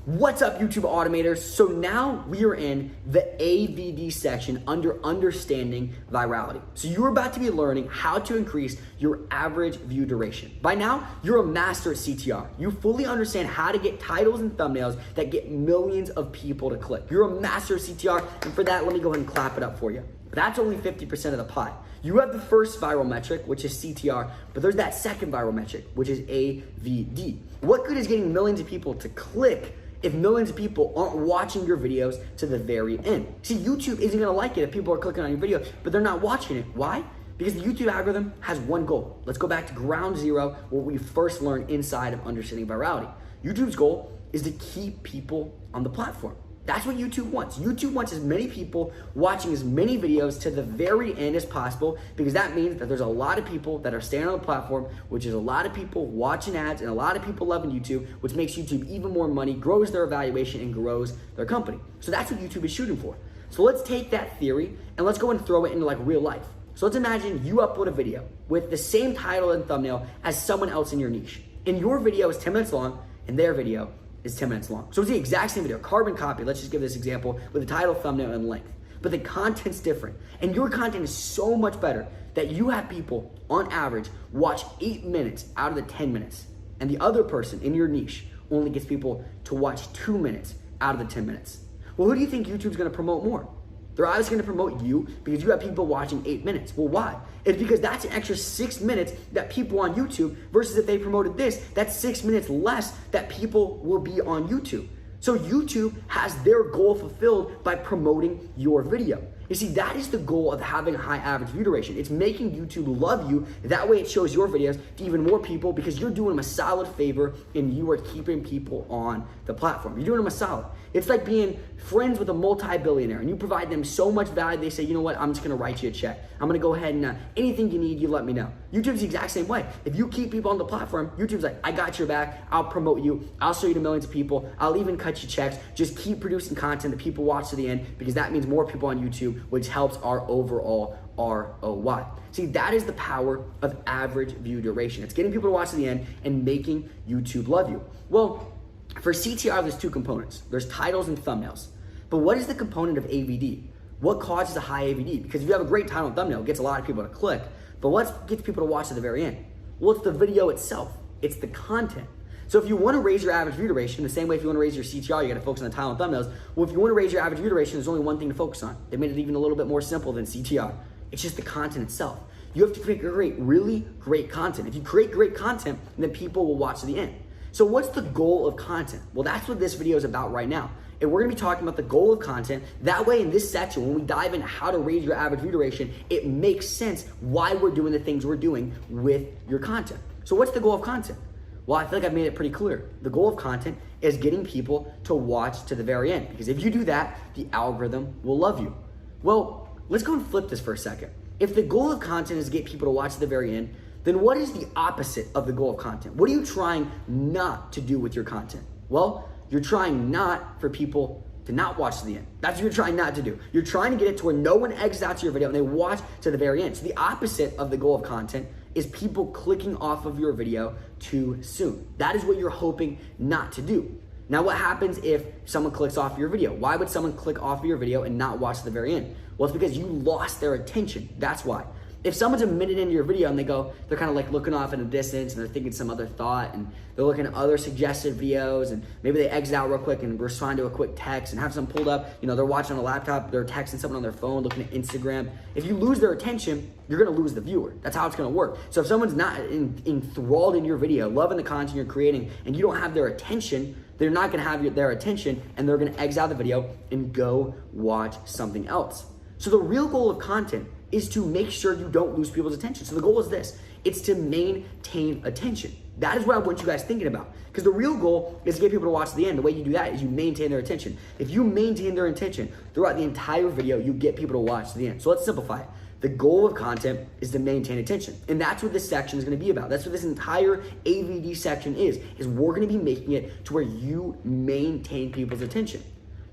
What's up, YouTube automators? So now we are in the AVD section under understanding virality. So you're about to be learning how to increase your average view duration. By now, you're a master at CTR. You fully understand how to get titles and thumbnails that get millions of people to click. You're a master at CTR, and for that, let me go ahead and clap it up for you. But that's only 50% of the pie. You have the first viral metric, which is CTR, but there's that second viral metric, which is AVD. What good is getting millions of people to click if millions of people aren't watching your videos to the very end? See, YouTube isn't gonna like it if people are clicking on your video, but they're not watching it. Why? Because the YouTube algorithm has one goal. Let's go back to ground zero, what we first learned inside of understanding virality. YouTube's goal is to keep people on the platform. That's what YouTube wants. YouTube wants as many people watching as many videos to the very end as possible, because that means that there's a lot of people that are staying on the platform, which is a lot of people watching ads and a lot of people loving YouTube, which makes YouTube even more money, grows their evaluation, and grows their company. So that's what YouTube is shooting for. So let's take that theory and let's go and throw it into like real life. So let's imagine you upload a video with the same title and thumbnail as someone else in your niche. And your video is 10 minutes long and their video is 10 minutes long. So it's the exact same video, carbon copy. Let's just give this example with the title, thumbnail, and length. But the content's different. And your content is so much better that you have people, on average, watch 8 minutes out of the 10 minutes. And the other person in your niche only gets people to watch 2 minutes out of the 10 minutes. Well, who do you think YouTube's gonna promote more? They're obviously gonna promote you because you have people watching 8 minutes. Well, why? It's because that's an extra 6 minutes that people on YouTube, versus if they promoted this, that's 6 minutes less that people will be on YouTube. So YouTube has their goal fulfilled by promoting your video. You see, that is the goal of having a high average view duration. It's making YouTube love you. That way it shows your videos to even more people because you're doing them a solid favor and you are keeping people on the platform. You're doing them a solid. It's like being friends with a multi-billionaire and you provide them so much value, they say, you know what, I'm just gonna write you a check. I'm gonna go ahead and anything you need, you let me know. YouTube's the exact same way. If you keep people on the platform, YouTube's like, I got your back, I'll promote you, I'll show you to millions of people, I'll even cut you checks. Just keep producing content that people watch to the end because that means more people on YouTube, which helps our overall ROI. See, that is the power of average view duration. It's getting people to watch to the end and making YouTube love you. Well, for CTR, there's two components. There's titles and thumbnails. But what is the component of AVD? What causes a high AVD? Because if you have a great title and thumbnail, it gets a lot of people to click. But what gets people to watch to the very end? Well, it's the video itself. It's the content. So if you want to raise your average view duration, the same way if you want to raise your CTR, you got to focus on the title and thumbnails. Well, if you want to raise your average view duration, there's only one thing to focus on. They made it even a little bit more simple than CTR. It's just the content itself. You have to create really great content. If you create great content, then people will watch to the end. So what's the goal of content? Well, that's what this video is about right now. And we're gonna be talking about the goal of content. That way in this section, when we dive into how to raise your average view duration, it makes sense why we're doing the things we're doing with your content. So what's the goal of content? Well, I feel like I've made it pretty clear. The goal of content is getting people to watch to the very end, because if you do that, the algorithm will love you. Well, let's go and flip this for a second. If the goal of content is to get people to watch to the very end, then what is the opposite of the goal of content? What are you trying not to do with your content? Well, you're trying not for people to not watch to the end. That's what you're trying not to do. You're trying to get it to where no one exits out to your video and they watch to the very end. So the opposite of the goal of content is people clicking off of your video too soon. That is what you're hoping not to do. Now, what happens if someone clicks off your video? Why would someone click off of your video and not watch to the very end? Well, it's because you lost their attention. That's why. If someone's a minute into your video and they're kind of like looking off in the distance and they're thinking some other thought and they're looking at other suggested videos and maybe they exit out real quick and respond to a quick text and have something pulled up, they're watching on a laptop, they're texting someone on their phone, looking at Instagram. If you lose their attention, you're gonna lose the viewer. That's how it's gonna work. So if someone's not enthralled in your video, loving the content you're creating, and you don't have their attention, they're not gonna have their attention and they're gonna exit out the video and go watch something else. So the real goal of content is to make sure you don't lose people's attention. So the goal is this, it's to maintain attention. That is what I want you guys thinking about. Because the real goal is to get people to watch to the end. The way you do that is you maintain their attention. If you maintain their attention throughout the entire video, you get people to watch to the end. So let's simplify it. The goal of content is to maintain attention. And that's what this section is gonna be about. That's what this entire AVD section is we're gonna be making it to where you maintain people's attention.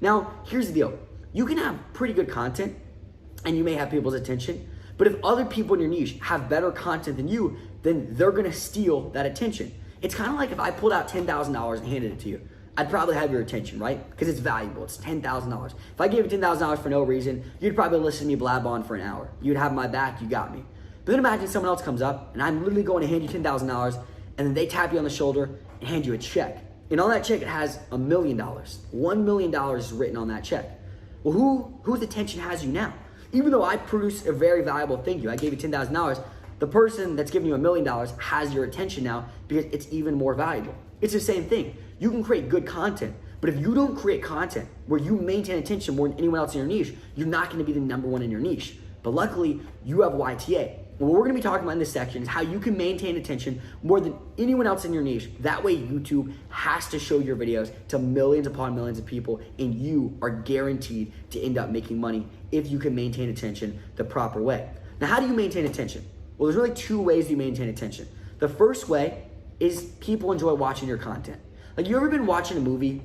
Now, here's the deal. You can have pretty good content and you may have people's attention, but if other people in your niche have better content than you, then they're gonna steal that attention. It's kind of like if I pulled out $10,000 and handed it to you. I'd probably have your attention, right? Because it's valuable. It's $10,000. If I gave you $10,000 for no reason, you'd probably listen to me blab on for an hour. You'd have my back, you got me. But then imagine someone else comes up and I'm literally going to hand you $10,000 and then they tap you on the shoulder and hand you a check. And on that check, it has $1 million. $1 million is written on that check. Well, whose attention has you now? Even though I produced a very valuable thing to you, I gave you $10,000, the person that's giving you $1 million has your attention now because it's even more valuable. It's the same thing. You can create good content, but if you don't create content where you maintain attention more than anyone else in your niche, you're not going to be the number one in your niche. But luckily, you have YTA. What we're going to be talking about in this section is how you can maintain attention more than anyone else in your niche. That way, YouTube has to show your videos to millions upon millions of people, and you are guaranteed to end up making money if you can maintain attention the proper way. Now, how do you maintain attention? Well, there's really two ways you maintain attention. The first way is people enjoy watching your content. Like, you ever been watching a movie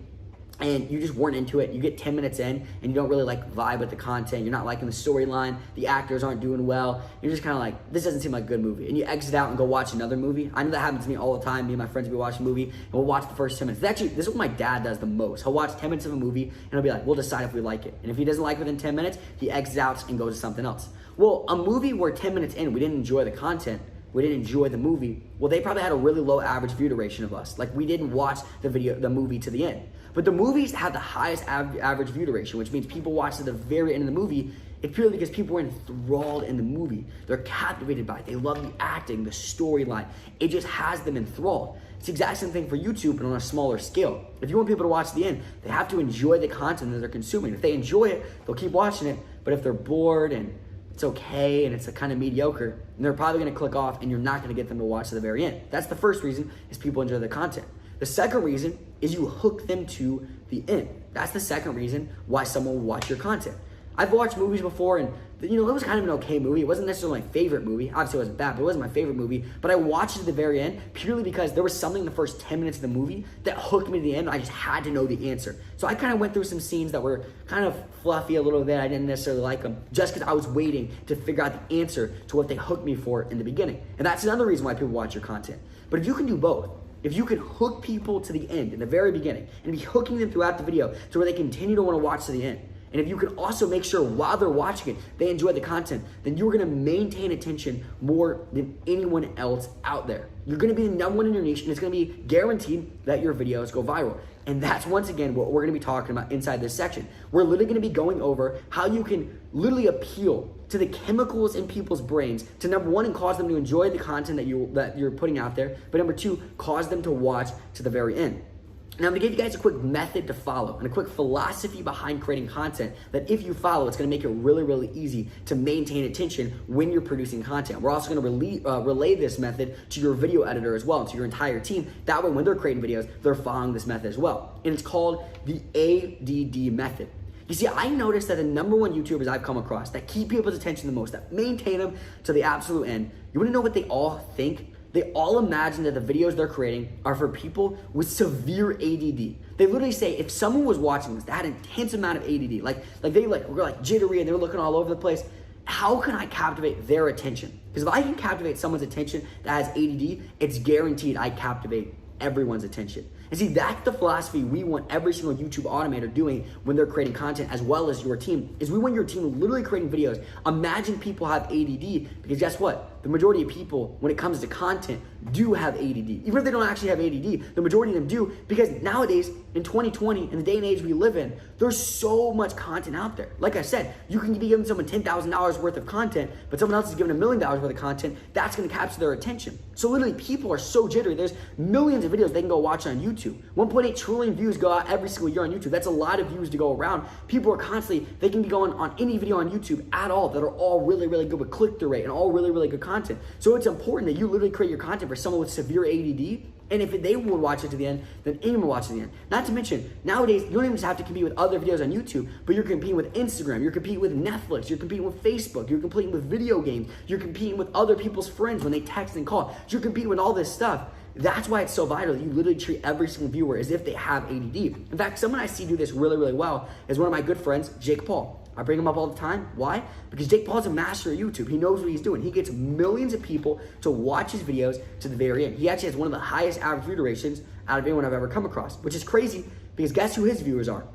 and you just weren't into it? You get 10 minutes in and you don't really like vibe with the content. You're not liking the storyline. The actors aren't doing well. You're just kind of like, this doesn't seem like a good movie. And you exit out and go watch another movie. I know that happens to me all the time. Me and my friends will be watching a movie and we'll watch the first 10 minutes. Actually, this is what my dad does the most. He'll watch 10 minutes of a movie and he'll be like, we'll decide if we like it. And if he doesn't like it within 10 minutes, he exits out and goes to something else. Well, a movie where 10 minutes in, we didn't enjoy the content, we didn't enjoy the movie, well, they probably had a really low average view duration of us. Like, we didn't watch the movie to the end. But the movies have the highest average view duration, which means people watch to the very end of the movie. It's purely because people are enthralled in the movie. They're captivated by it. They love the acting, the storyline. It just has them enthralled. It's the exact same thing for YouTube, but on a smaller scale. If you want people to watch to the end, they have to enjoy the content that they're consuming. If they enjoy it, they'll keep watching it. But if they're bored and it's okay and it's a kind of mediocre, and they're probably going to click off and you're not going to get them to watch to the very end. That's the first reason, is people enjoy the content. The second reason is you hook them to the end. That's the second reason why someone will watch your content. I've watched movies before and it was kind of an okay movie. It wasn't necessarily my favorite movie. Obviously it wasn't bad, but it wasn't my favorite movie. But I watched it to the very end purely because there was something in the first 10 minutes of the movie that hooked me to the end. I just had to know the answer. So I kind of went through some scenes that were kind of fluffy a little bit. I didn't necessarily like them just because I was waiting to figure out the answer to what they hooked me for in the beginning. And that's another reason why people watch your content. But if you can do both, if you can hook people to the end in the very beginning and be hooking them throughout the video to where they continue to want to watch to the end, and if you can also make sure while they're watching it, they enjoy the content, then you're gonna maintain attention more than anyone else out there. You're gonna be the number one in your niche, and it's gonna be guaranteed that your videos go viral. And that's, once again, what we're gonna be talking about inside this section. We're literally gonna be going over how you can literally appeal to the chemicals in people's brains to, number one, and cause them to enjoy the content that you're putting out there, but number two, cause them to watch to the very end. Now, I'm gonna give you guys a quick method to follow and a quick philosophy behind creating content that if you follow, it's gonna make it really, really easy to maintain attention when you're producing content. We're also gonna relay this method to your video editor as well, and to your entire team. That way, when they're creating videos, they're following this method as well. And it's called the ADD method. You see, I noticed that the number one YouTubers I've come across that keep people's attention the most, that maintain them to the absolute end, you wanna know what they all think? They all imagine that the videos they're creating are for people with severe ADD. They literally say, if someone was watching this, that had an intense amount of ADD, we're jittery and they're looking all over the place, how can I captivate their attention? Because if I can captivate someone's attention that has ADD, it's guaranteed I captivate everyone's attention. And see, that's the philosophy we want every single YouTube automator doing when they're creating content, as well as your team, is we want your team literally creating videos. Imagine people have ADD, because guess what? The majority of people, when it comes to content, do have ADD. Even if they don't actually have ADD, the majority of them do, because nowadays, in 2020, in the day and age we live in, there's so much content out there. Like I said, you can be giving someone $10,000 worth of content, but someone else is giving $1 million worth of content, that's gonna capture their attention. So literally, people are so jittery. There's millions of videos they can go watch on YouTube. 1.8 trillion views go out every single year on YouTube. That's a lot of views to go around. People are constantly, they can be going on any video on YouTube at all that are all really, really good with click-through rate and all really, really good content. So it's important that you literally create your content for someone with severe ADD. And if they would watch it to the end, then anyone will watch it to the end. Not to mention, nowadays, you don't even just have to compete with other videos on YouTube, but you're competing with Instagram, you're competing with Netflix, you're competing with Facebook, you're competing with video games, you're competing with other people's friends when they text and call, you're competing with all this stuff. That's why it's so vital that you literally treat every single viewer as if they have ADD. In fact, someone I see do this really, really well is one of my good friends, Jake Paul. I bring him up all the time. Why? Because Jake Paul's a master of YouTube. He knows what he's doing. He gets millions of people to watch his videos to the very end. He actually has one of the highest average view durations out of anyone I've ever come across, which is crazy Because guess who his viewers are?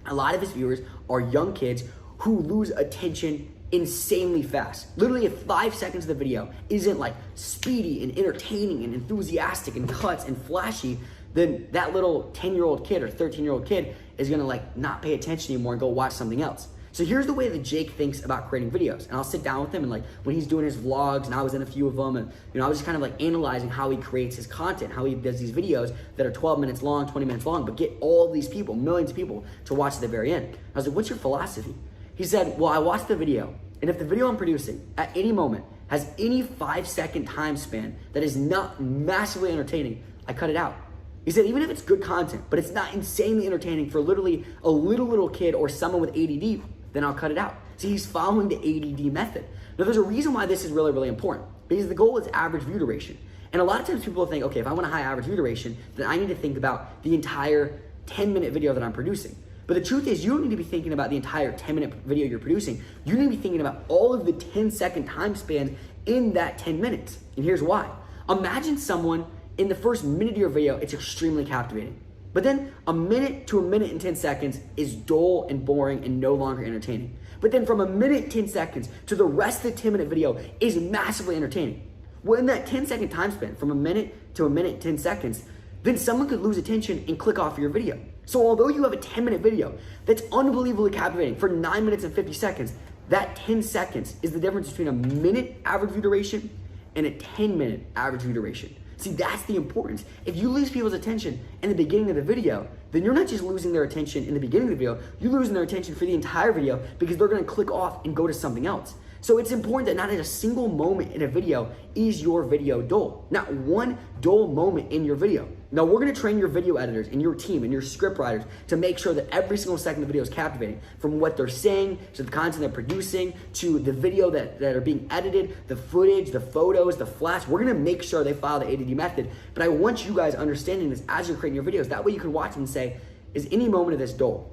A lot of his viewers are young kids who lose attention insanely fast. Literally, if 5 seconds of the video isn't like speedy and entertaining and enthusiastic and cuts and flashy, then that little 10-year-old kid or 13-year-old kid is gonna like not pay attention anymore and go watch something else. So here's the way that Jake thinks about creating videos. And I'll sit down with him and like when he's doing his vlogs, and I was in a few of them, and I was just kind of like analyzing how he creates his content, how he does these videos that are 12 minutes long, 20 minutes long, but get all these people, millions of people to watch at the very end. I was like, what's your philosophy? He said, well, I watched the video, and if the video I'm producing at any moment has any 5-second time span that is not massively entertaining, I cut it out. He said, even if it's good content, but it's not insanely entertaining for literally a little kid or someone with ADD, then I'll cut it out. So he's following the ADD method. Now there's a reason why this is really important, because the goal is average view duration. And a lot of times people think, okay, if I want a high average view duration, then I need to think about the entire 10-minute video that I'm producing. But the truth is, you don't need to be thinking about the entire 10-minute video you're producing. You need to be thinking about all of the 10-second time spans in that 10 minutes. And here's why. Imagine someone in the first minute of your video, it's extremely captivating. But then a minute to a minute and 10 seconds is dull and boring and no longer entertaining. But then from a minute, 10 seconds to the rest of the 10-minute video is massively entertaining. Well, in that 10-second time span, from a minute to a minute, 10 seconds, then someone could lose attention and click off your video. So although you have a 10-minute video that's unbelievably captivating for 9 minutes and 50 seconds, that 10 seconds is the difference between a minute average view duration and a 10-minute average view duration. See, that's the importance. If you lose people's attention in the beginning of the video, then you're not just losing their attention in the beginning of the video, you're losing their attention for the entire video because they're gonna click off and go to something else. So it's important that not at a single moment in a video is your video dull. Not one dull moment in your video. Now we're gonna train your video editors and your team and your script writers to make sure that every single second of the video is captivating, from what they're saying, to the content they're producing, to the video that are being edited, the footage, the photos, the flash. We're gonna make sure they follow the ADD method. But I want you guys understanding this as you're creating your videos. That way you can watch and say, is any moment of this dull?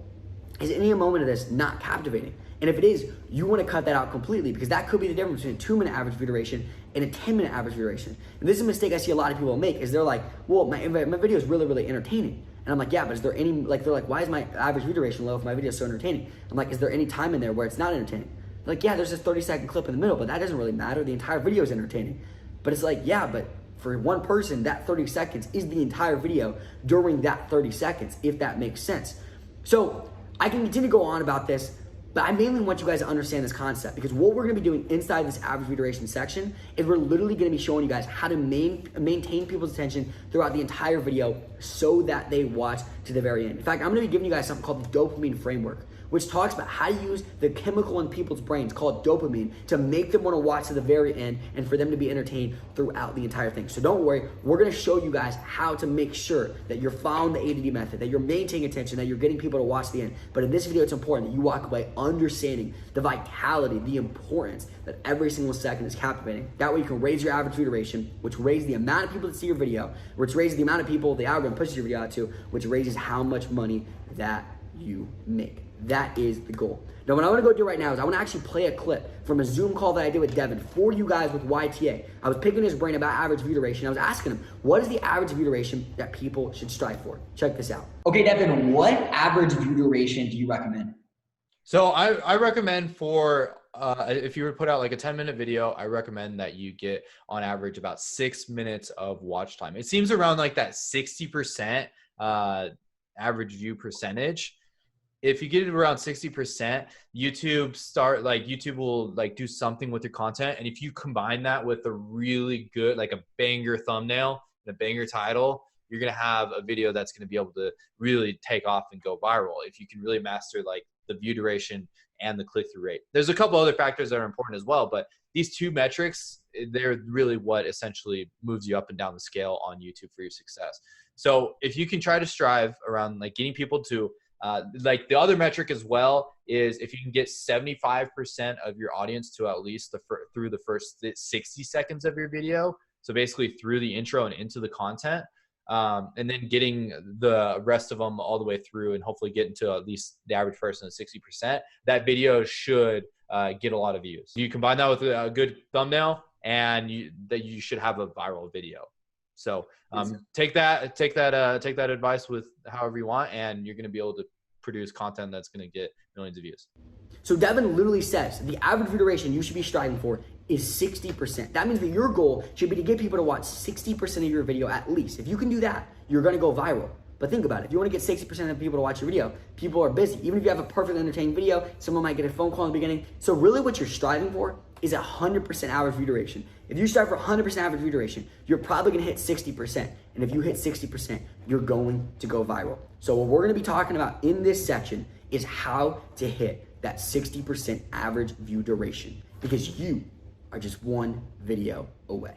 Is any moment of this not captivating? And if it is, you want to cut that out completely, because that could be the difference between a 2-minute average view duration and a 10-minute average view duration. And this is a mistake I see a lot of people make, is they're like, well, my video is really entertaining. And I'm like, yeah, but is there any, like, they're like, why is my average view duration low if my video is so entertaining? I'm like, is there any time in there where it's not entertaining? They're like, yeah, there's this 30-second clip in the middle, but that doesn't really matter. The entire video is entertaining. But it's like, yeah, but for one person, that 30 seconds is the entire video during that 30 seconds, if that makes sense. So I can continue to go on about this, but I mainly want you guys to understand this concept, because what we're gonna be doing inside this average view duration section is we're literally gonna be showing you guys how to maintain people's attention throughout the entire video so that they watch to the very end. In fact, I'm gonna be giving you guys something called the dopamine framework, which talks about how to use the chemical in people's brains called dopamine to make them want to watch to the very end and for them to be entertained throughout the entire thing. So don't worry, we're going to show you guys how to make sure that you're following the ADD method, that you're maintaining attention, that you're getting people to watch the end. But in this video, it's important that you walk away understanding the vitality, the importance that every single second is captivating. That way you can raise your average view duration, which raises the amount of people that see your video, which raises the amount of people the algorithm pushes your video out to, which raises how much money that you make. That is the goal. Now, what I want to go do right now is I want to actually play a clip from a Zoom call that I did with Devin for you guys with YTA. I was picking his brain about average view duration. I was asking him, what is the average view duration that people should strive for? Check this out. Okay, Devin, what average view duration do you recommend? So I recommend for, if you were to put out like a 10-minute video, I recommend that you get on average about 6 minutes of watch time. It seems around like that 60% average view percentage. If you get it around 60%, YouTube will like do something with your content. And if you combine that with a really good, like a banger thumbnail and a banger title, you're going to have a video that's going to be able to really take off and go viral. If you can really master like the view duration and the click-through rate. There's a couple other factors that are important as well, but these two metrics, they're really what essentially moves you up and down the scale on YouTube for your success. So if you can try to strive around like getting people to, like the other metric as well is if you can get 75% of your audience to at least through the first 60 seconds of your video. So basically through the intro and into the content, and then getting the rest of them all the way through and hopefully getting to at least the average person at 60%, that video should get a lot of views. You combine that with a good thumbnail and you should have a viral video. So take that advice with however you want, and you're going to be able to produce content that's going to get millions of views. So Devin literally says the average view duration you should be striving for is 60%. That means that your goal should be to get people to watch 60% of your video at least. If you can do that, you're gonna go viral. But think about it. If you want to get 60% of people to watch your video, people are busy. Even if you have a perfectly entertaining video, someone might get a phone call in the beginning. So really what you're striving for is 100% average view duration. If you strive for 100% average view duration, you're probably gonna hit 60%. And if you hit 60%, you're going to go viral. So what we're gonna be talking about in this section is how to hit that 60% average view duration, because you are just one video away.